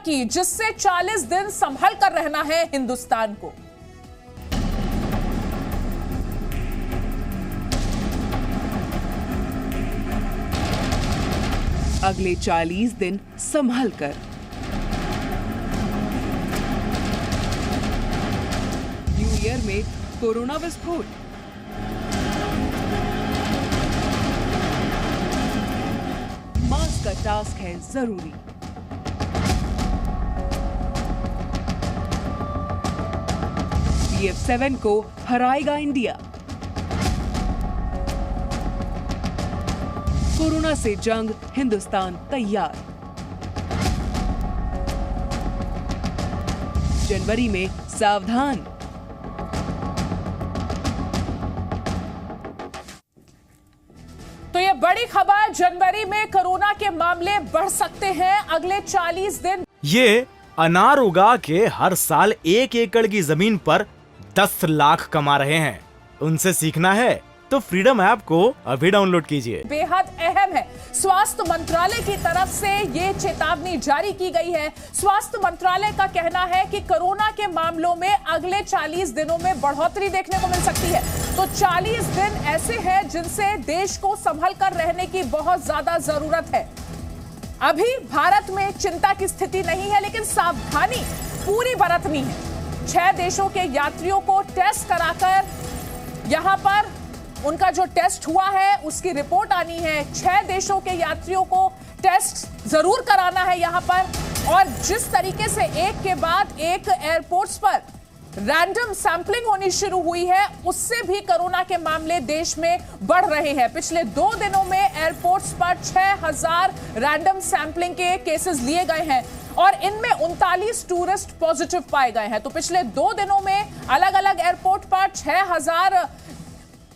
की, जिससे 40 दिन संभल कर रहना है हिंदुस्तान को। अगले 40 दिन संभल कर। न्यू ईयर में कोरोना विस्फोट। मास्क का टास्क है जरूरी। BF7 को हराएगा इंडिया। कोरोना से जंग, हिंदुस्तान तैयार। जनवरी में सावधान। तो ये बड़ी खबर, जनवरी में कोरोना के मामले बढ़ सकते हैं अगले 40 दिन। ये अनार उगा के हर साल 1 एकड़ की जमीन पर 10 लाख कमा रहे हैं। उनसे सीखना है तो फ्रीडम ऐप को अभी डाउनलोड कीजिए। बेहद अहम है, स्वास्थ्य मंत्रालय की तरफ से ये चेतावनी जारी की गई है। स्वास्थ्य मंत्रालय का कहना है कि कोरोना के मामलों में अगले 40 दिनों में बढ़ोतरी देखने को मिल सकती है। तो 40 दिन ऐसे हैं जिनसे देश को संभल कर रहने की बहुत ज्यादा जरूरत है। अभी भारत में चिंता की स्थिति नहीं है, लेकिन सावधानी पूरी बरतनी है। 6 देशों के यात्रियों को टेस्ट कराकर यहां पर उनका जो टेस्ट हुआ है उसकी रिपोर्ट आनी है। 6 देशों के यात्रियों को टेस्ट जरूर कराना है यहां पर। और जिस तरीके से एक के बाद एक एयरपोर्ट्स पर रैंडम सैंपलिंग होनी शुरू हुई है, उससे भी कोरोना के मामले देश में बढ़ रहे हैं। पिछले 2 दिनों में एयरपोर्ट्स पर 6000 रैंडम सैंपलिंग के केसेस लिए गए हैं और इनमें 39 टूरिस्ट पॉजिटिव पाए गए हैं। तो पिछले 2 दिनों में अलग अलग एयरपोर्ट पर 6000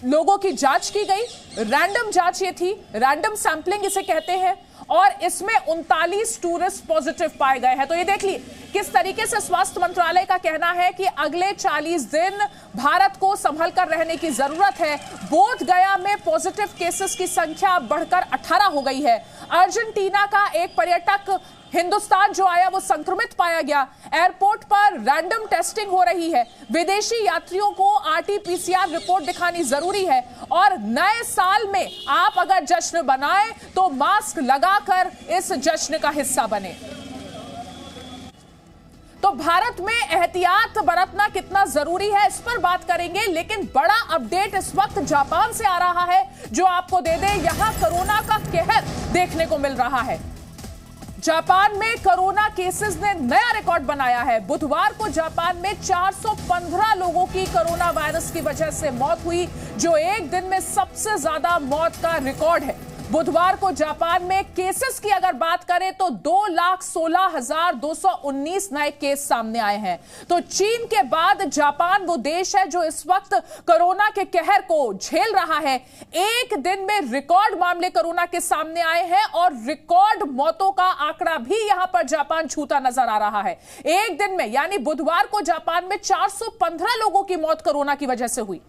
लोगों की जांच की गई। रैंडम जांच ये थी, रैंडम सैंपलिंग इसे कहते हैं, और इसमें 39 टूरिस्ट पॉजिटिव पाए गए हैं। तो ये देख लीजिए किस तरीके से स्वास्थ्य मंत्रालय का कहना है कि अगले 40 दिन भारत को संभल कर रहने की जरूरत है। बोध गया में पॉजिटिव केसेस की संख्या बढ़कर 18 हो गई है। अर्जेंटीना का एक पर्यटक हिंदुस्तान जो आया वो संक्रमित पाया गया। एयरपोर्ट पर रैंडम टेस्टिंग हो रही है। विदेशी यात्रियों को RT-PCR रिपोर्ट दिखानी जरूरी है। और नए साल में आप अगर जश्न बनाएं तो मास्क लगाकर इस जश्न का हिस्सा बने। तो भारत में एहतियात बरतना कितना जरूरी है, इस पर बात करेंगे। लेकिन बड़ा अपडेट इस वक्त जापान से आ रहा है जो आपको दे दे। यहां कोरोना का कहर देखने को मिल रहा है। जापान में कोरोना केसेस ने नया रिकॉर्ड बनाया है। बुधवार को जापान में 415 लोगों की कोरोना वायरस की वजह से मौत हुई, जो एक दिन में सबसे ज्यादा मौत का रिकॉर्ड है। बुधवार को जापान में केसेस की अगर बात करें तो 2,16,219 नए केस सामने आए हैं। तो चीन के बाद जापान वो देश है जो इस वक्त कोरोना के कहर को झेल रहा है। एक दिन में रिकॉर्ड मामले कोरोना के सामने आए हैं और रिकॉर्ड मौतों का आंकड़ा भी यहां पर जापान छूता नजर आ रहा है। एक दिन में यानी बुधवार को जापान में 415 लोगों की मौत कोरोना की वजह से हुई।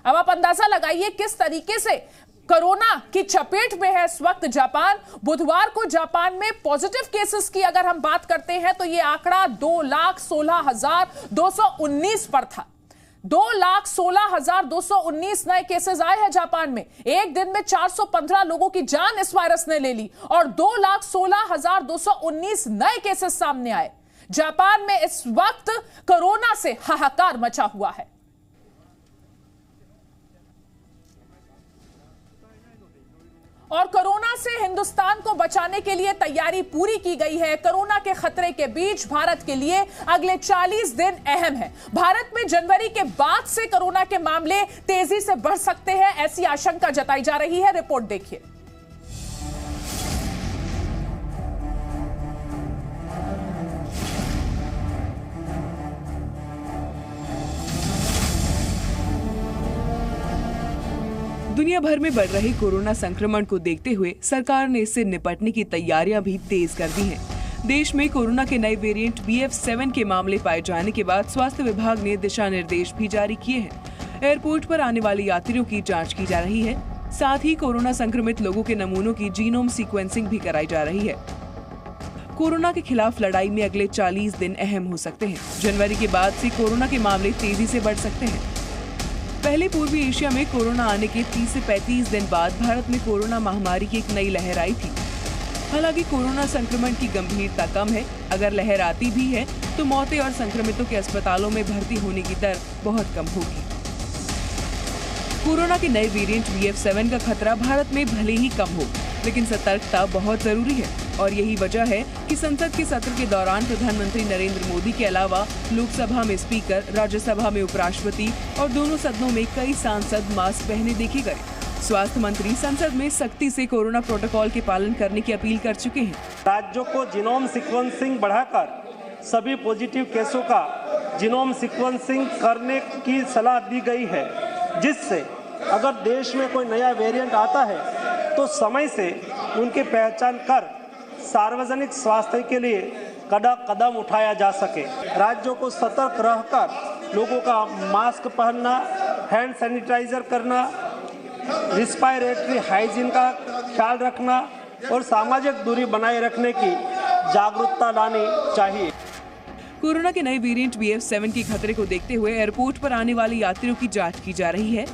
अब आप अंदाजा लगाइए किस तरीके से कोरोना की चपेट में है इस वक्त जापान। बुधवार को जापान में पॉजिटिव केसेस की अगर हम बात करते हैं तो यह आंकड़ा 2,16,219 पर था। 2,16,219 नए केसेस आए हैं जापान में। एक दिन में 415 लोगों की जान इस वायरस ने ले ली और 2,16,219 नए केसेस सामने आए। जापान में इस वक्त कोरोना से हाहाकार मचा हुआ है। और कोरोना से हिंदुस्तान को बचाने के लिए तैयारी पूरी की गई है। कोरोना के खतरे के बीच भारत के लिए अगले 40 दिन अहम है। भारत में जनवरी के बाद से कोरोना के मामले तेजी से बढ़ सकते हैं, ऐसी आशंका जताई जा रही है। रिपोर्ट देखिए। दुनिया भर में बढ़ रही कोरोना संक्रमण को देखते हुए सरकार ने इससे निपटने की तैयारियां भी तेज कर दी हैं। देश में कोरोना के नए वेरिएंट BF7 के मामले पाए जाने के बाद स्वास्थ्य विभाग ने दिशा निर्देश भी जारी किए हैं। एयरपोर्ट पर आने वाले यात्रियों की जांच की जा रही है। साथ ही कोरोना संक्रमित लोगों के नमूनों की जीनोम सीक्वेंसिंग भी कराई जा रही है। कोरोना के खिलाफ लड़ाई में अगले 40 दिन अहम हो सकते हैं। जनवरी के बाद से कोरोना के मामले तेजी से बढ़ सकते हैं। पहले पूर्वी एशिया में कोरोना आने के 30 से 35 दिन बाद भारत में कोरोना महामारी की एक नई लहर आई थी। हालांकि कोरोना संक्रमण की गंभीरता कम है। अगर लहर आती भी है तो मौतें और संक्रमितों के अस्पतालों में भर्ती होने की दर बहुत कम होगी। कोरोना के नए वेरिएंट BF7 का खतरा भारत में भले ही कम हो, लेकिन सतर्कता बहुत जरूरी है और यही वजह है कि संसद के सत्र के दौरान प्रधानमंत्री नरेंद्र मोदी के अलावा लोकसभा में स्पीकर, राज्यसभा में उपराष्ट्रपति और दोनों सदनों में कई सांसद मास्क पहने देखे गए। स्वास्थ्य मंत्री संसद में सख्ती से कोरोना प्रोटोकॉल के पालन करने की अपील कर चुके हैं। राज्यों को जीनोम सीक्वेंसिंग बढ़ाकर सभी पॉजिटिव केसों का जीनोम सीक्वेंसिंग करने की सलाह दी गई है, जिससे अगर देश में कोई नया वेरिएंट आता है तो समय से उनकी पहचान कर सार्वजनिक स्वास्थ्य के लिए कदम उठाया जा सके। राज्यों को सतर्क रहकर लोगों का मास्क पहनना, हैंड सैनिटाइजर करना, रिस्पायरेटरी हाइजीन का ख्याल रखना और सामाजिक दूरी बनाए रखने की जागरूकता लानी चाहिए। कोरोना के नए वेरिएंट BF7 के खतरे को देखते हुए एयरपोर्ट पर आने वाले यात्रियों की जांच की जा रही है।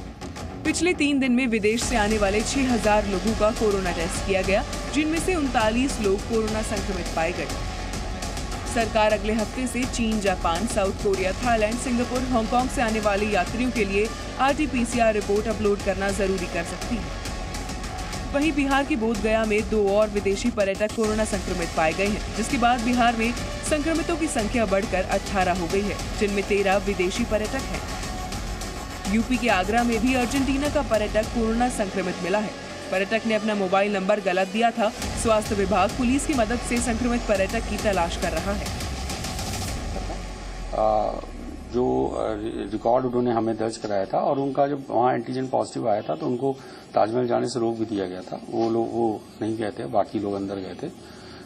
पिछले 3 दिन में विदेश से आने वाले 6000 लोगों का कोरोना टेस्ट किया गया, जिनमें से 39 लोग कोरोना संक्रमित पाए गए। सरकार अगले हफ्ते से चीन, Japan, south Korea, Thailand, Singapore, Hong Kong से आने वाले यात्रियों के लिए RT-PCR रिपोर्ट अपलोड करना जरूरी कर सकती है। वहीं बिहार के बोधगया में 2 और विदेशी पर्यटक कोरोना संक्रमित पाए गए हैं, जिसके बाद बिहार में संक्रमितों की संख्या बढ़कर 18 हो गई है, जिनमें 13 विदेशी पर्यटक हैं। यूपी के आगरा में भी अर्जेंटीना का पर्यटक कोरोना संक्रमित मिला है। पर्यटक ने अपना मोबाइल नंबर गलत दिया था। स्वास्थ्य विभाग पुलिस की मदद से संक्रमित पर्यटक की तलाश कर रहा है। जो रिकॉर्ड उन्होंने हमें दर्ज कराया था और उनका जब वहाँ एंटीजन पॉजिटिव आया था तो उनको ताजमहल जाने से रोक भी दिया गया था। वो नहीं गए थे, बाकी लोग अंदर गए थे।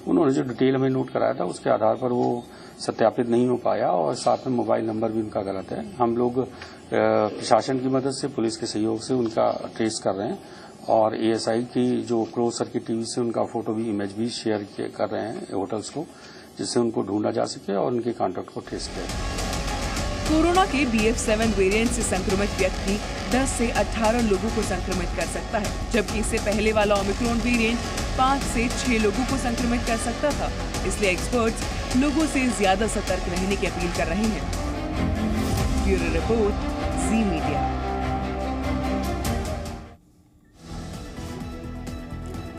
उन्होंने जो डिटेल हमें नोट कराया था उसके आधार पर वो सत्यापित नहीं हो पाया और साथ में मोबाइल नंबर भी उनका गलत है। हम लोग प्रशासन की मदद से, पुलिस के सहयोग से उनका ट्रेस कर रहे हैं और ASI की जो क्लोज सर्किट टीवी से उनका फोटो भी, इमेज भी शेयर कर रहे हैं होटल्स को, जिससे उनको ढूंढा जा सके और उनके कॉन्टैक्ट को ट्रेस किया जाए। कोरोना के BF7 वेरिएंट से संक्रमित व्यक्ति 10 से 18 लोगों को संक्रमित कर सकता है, जबकि इससे पहले वाला ओमिक्रॉन वेरिएंट 5 से 6 लोगों को संक्रमित कर सकता था। इसलिए एक्सपर्ट्स लोगों से ज्यादा सतर्क रहने की अपील कर रहे हैं। ब्यूरो रिपोर्ट, जी मीडिया।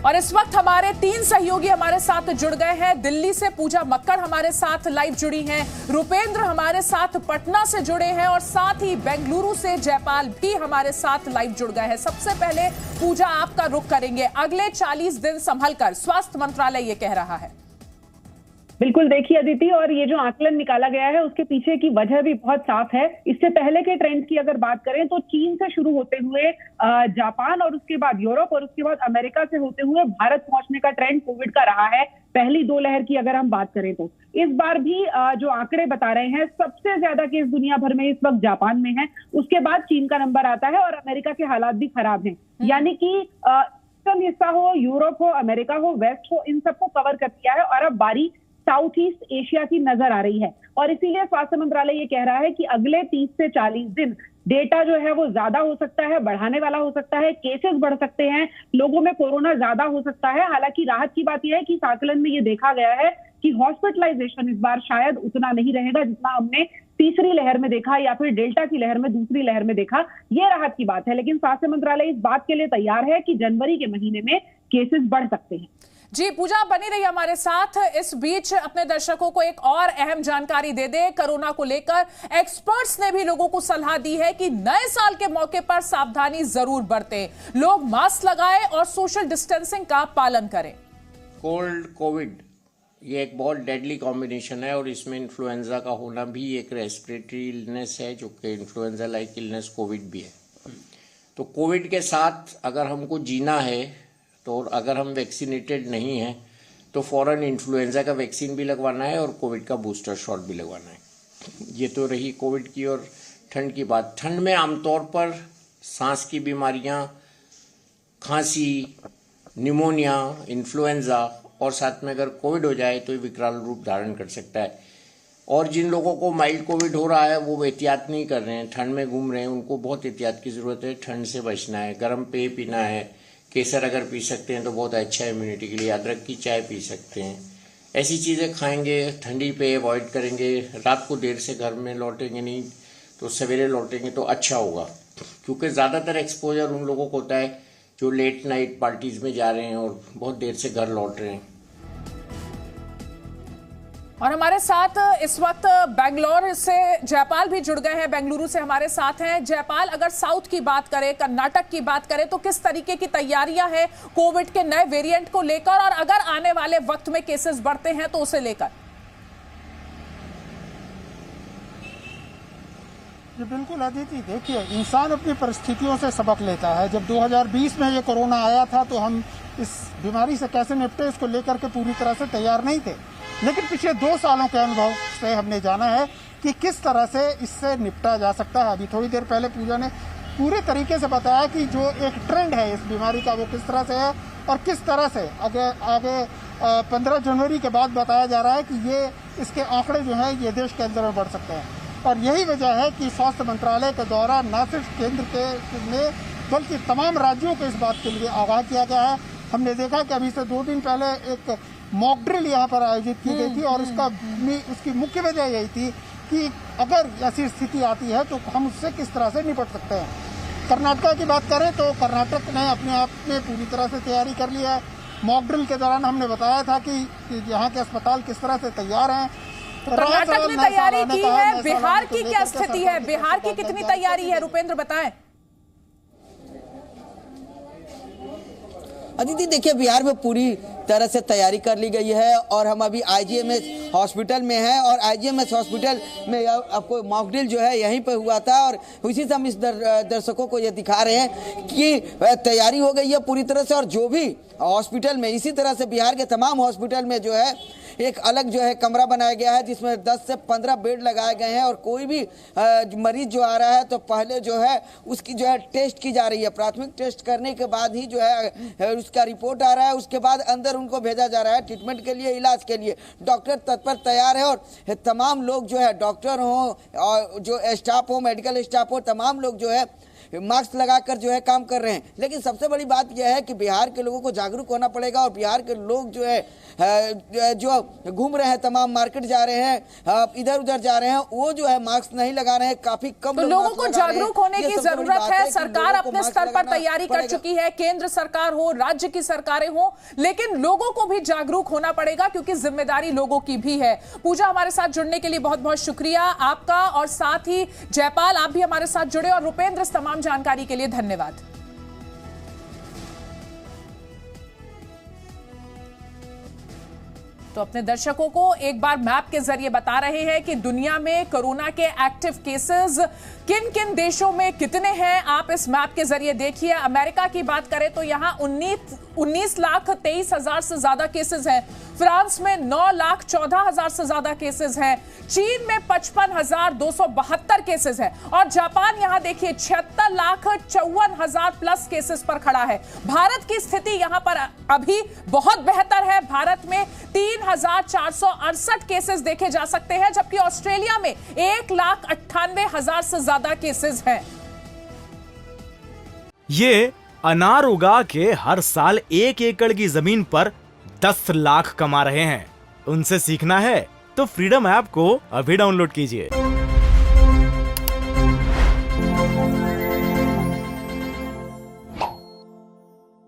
और इस वक्त हमारे 3 सहयोगी हमारे साथ जुड़ गए हैं। दिल्ली से पूजा मक्कड़ हमारे साथ लाइव जुड़ी हैं, रुपेंद्र हमारे साथ पटना से जुड़े हैं और साथ ही बेंगलुरु से जयपाल भी हमारे साथ लाइव जुड़ गए हैं। सबसे पहले पूजा आपका रुख करेंगे। अगले 40 दिन संभलकर स्वास्थ्य मंत्रालय ये कह रहा है। बिल्कुल, देखिए अदिति, और ये जो आकलन निकाला गया है उसके पीछे की वजह भी बहुत साफ है। इससे पहले के ट्रेंड की अगर बात करें तो चीन से शुरू होते हुए जापान और उसके बाद यूरोप और उसके बाद अमेरिका से होते हुए भारत पहुंचने का ट्रेंड कोविड का रहा है। पहली 2 लहर की अगर हम बात करें तो इस बार भी जो आंकड़े बता रहे हैं, सबसे ज्यादा केस दुनिया भर में इस वक्त जापान में है, उसके बाद चीन का नंबर आता है और अमेरिका के हालात भी खराब हैं। यानी कि हिस्सा हो, यूरोप हो, अमेरिका हो, वेस्ट हो, इन सबको कवर कर दिया है और अब बारी साउथ ईस्ट एशिया की नजर आ रही है। और इसीलिए स्वास्थ्य मंत्रालय ये कह रहा है कि अगले 30 से 40 दिन डेटा जो है वो ज्यादा हो सकता है, बढ़ाने वाला हो सकता है, केसेस बढ़ सकते हैं, लोगों में कोरोना ज्यादा हो सकता है। हालांकि राहत की बात यह है कि इस आकलन में ये देखा गया है कि हॉस्पिटलाइजेशन इस बार शायद उतना नहीं रहेगा जितना हमने तीसरी लहर में देखा या फिर डेल्टा की लहर में, दूसरी लहर में देखा। ये राहत की बात है, लेकिन स्वास्थ्य मंत्रालय इस बात के लिए तैयार है कि जनवरी के महीने में केसेस बढ़ सकते हैं। जी पूजा, बनी रही हमारे साथ। इस बीच अपने दर्शकों को एक और अहम जानकारी दे दे कोरोना को लेकर। एक्सपर्ट्स ने भी लोगों को सलाह दी है कि नए साल के मौके पर सावधानी जरूर बरतें, लोग मास्क लगाएं और सोशल डिस्टेंसिंग का पालन करें। कोल्ड कोविड ये एक बहुत डेडली कॉम्बिनेशन है और इसमें इन्फ्लुएंजा का होना भी एक रेस्पिरेटरी इलनेस है, जो कि इन्फ्लुएंजा लाइक इलनेस कोविड भी है। तो कोविड के साथ अगर हमको जीना है तो अगर हम वैक्सीनेटेड नहीं हैं तो फौरन इन्फ्लुएंजा का वैक्सीन भी लगवाना है और कोविड का बूस्टर शॉट भी लगवाना है। ये तो रही कोविड की। और ठंड की बात, ठंड में आमतौर पर सांस की बीमारियां, खांसी, निमोनिया, इन्फ्लुएंजा और साथ में अगर कोविड हो जाए तो ये विकराल रूप धारण कर सकता है। और जिन लोगों को माइल्ड कोविड हो रहा है वो एहतियात नहीं कर रहे हैं, ठंड में घूम रहे हैं, उनको बहुत एहतियात की ज़रूरत है। ठंड से बचना है, गर्म पेय पीना है, केसर अगर पी सकते हैं तो बहुत अच्छा है इम्यूनिटी के लिए, अदरक की चाय पी सकते हैं। ऐसी चीज़ें खाएंगे, ठंडी पेय अवॉइड करेंगे, रात को देर से घर में लौटेंगे नहीं तो सवेरे लौटेंगे तो अच्छा होगा, क्योंकि ज़्यादातर एक्सपोजर उन लोगों को होता है जो लेट नाइट पार्टीज़ में जा रहे हैं और बहुत देर से घर लौट रहे हैं। और हमारे साथ इस वक्त बेंगलोर से जयपाल भी जुड़ गए हैं, बेंगलुरु से हमारे साथ हैं। जयपाल, अगर साउथ की बात करें, कर्नाटक की बात करें, तो किस तरीके की तैयारियां हैं कोविड के नए वेरिएंट को लेकर, और अगर आने वाले वक्त में केसेस बढ़ते हैं तो उसे लेकर? जी बिल्कुल अदिति, देखिए इंसान अपनी परिस्थितियों से सबक लेता है। जब 2020 में ये कोरोना आया था तो हम इस बीमारी से कैसे निपटे इसको लेकर के पूरी तरह से तैयार नहीं थे, लेकिन पिछले 2 सालों के अनुभव से हमने जाना है कि किस तरह से इससे निपटा जा सकता है। अभी थोड़ी देर पहले पूजा ने पूरे तरीके से बताया कि जो एक ट्रेंड है इस बीमारी का वो किस तरह से है और किस तरह से आगे 15 जनवरी के बाद बताया जा रहा है कि ये इसके आंकड़े जो हैं ये देश के अंदर में बढ़ सकते हैं। और यही वजह है कि स्वास्थ्य मंत्रालय के द्वारा न सिर्फ केंद्र के में बल्कि तमाम राज्यों को इस बात के लिए आगाह किया गया है। हमने देखा कि अभी से 2 दिन पहले एक मॉक ड्रिल यहाँ पर आयोजित की गई थी और उसकी मुख्य वजह यही थी कि अगर ऐसी स्थिति आती है तो हम उससे किस तरह से निपट सकते हैं। कर्नाटक की बात करें तो कर्नाटक ने अपने आप में पूरी तरह से तैयारी कर ली है। मॉक ड्रिल के दौरान हमने बताया था कि यहाँ के अस्पताल किस तरह से तैयार हैं। कर्नाटक ने तैयारी की है, बिहार की क्या स्थिति है? बिहार की कितनी तैयारी है, रुपेंद्र बताएं। अदिति, देखिए बिहार में पूरी तरह से तैयारी कर ली गई है और हम अभी आईजीएमएस हॉस्पिटल में हैं और आईजीएमएस हॉस्पिटल में आपको मॉक ड्रिल जो है यहीं पे हुआ था और उसी से हम इस दर्शकों को ये दिखा रहे हैं कि तैयारी हो गई है पूरी तरह से। और जो भी हॉस्पिटल में इसी तरह से बिहार के तमाम हॉस्पिटल में जो है एक अलग जो है कमरा बनाया गया है जिसमें 10 से 15 बेड लगाए गए हैं और कोई भी मरीज जो आ रहा है तो पहले जो है उसकी जो है टेस्ट की जा रही है। प्राथमिक टेस्ट करने के बाद ही जो है उसका रिपोर्ट आ रहा है, उसके बाद अंदर उनको भेजा जा रहा है ट्रीटमेंट के लिए, इलाज के लिए। डॉक्टर तत्पर तैयार है और तमाम लोग जो है डॉक्टर हो और जो स्टाफ हो, मेडिकल स्टाफ हो, तमाम लोग जो है मास्क लगाकर जो है काम कर रहे हैं। लेकिन सबसे बड़ी बात यह है कि बिहार के लोगों को जागरूक होना पड़ेगा और बिहार के लोग जो है जो घूम रहे हैं, तमाम मार्केट जा रहे हैं, इधर उधर जा रहे हैं, वो जो है मास्क नहीं लगा रहे हैं। काफी कम तो लोगों को जागरूक होने की जरूरत है। सरकार अपने स्तर पर तैयारी कर चुकी है, केंद्र सरकार हो, राज्य की सरकारें हो, लेकिन लोगों को भी जागरूक होना पड़ेगा क्योंकि जिम्मेदारी लोगों की भी है। पूजा, हमारे साथ जुड़ने के लिए बहुत बहुत शुक्रिया आपका, और साथ ही जयपाल आप भी हमारे साथ जुड़े, और रुपेंद्र तमाम जानकारी के लिए धन्यवाद। तो अपने दर्शकों को एक बार मैप के जरिए बता रहे हैं कि दुनिया में कोरोना के एक्टिव केसेस किन किन देशों में कितने हैं। आप इस मैप के जरिए देखिए। अमेरिका की बात करें तो यहां 19,23,000 से ज्यादा केसेस हैं। फ्रांस में 9,14,000 से ज्यादा केसेस हैं। चीन में 55,272 केसेस हैं और जापान यहां देखिए 76,54,000 प्लस केसेस पर खड़ा है। भारत की स्थिति यहां पर अभी बहुत बेहतर है। भारत में 3,468 केसेस देखे जा सकते हैं, जबकि ऑस्ट्रेलिया में 1,98,000 से ज्यादा केसेस हैं। ये अनार उगा के हर साल 1 एकड़ की जमीन पर 10 लाख कमा रहे हैं। उनसे सीखना है तो फ्रीडम ऐप को अभी डाउनलोड कीजिए।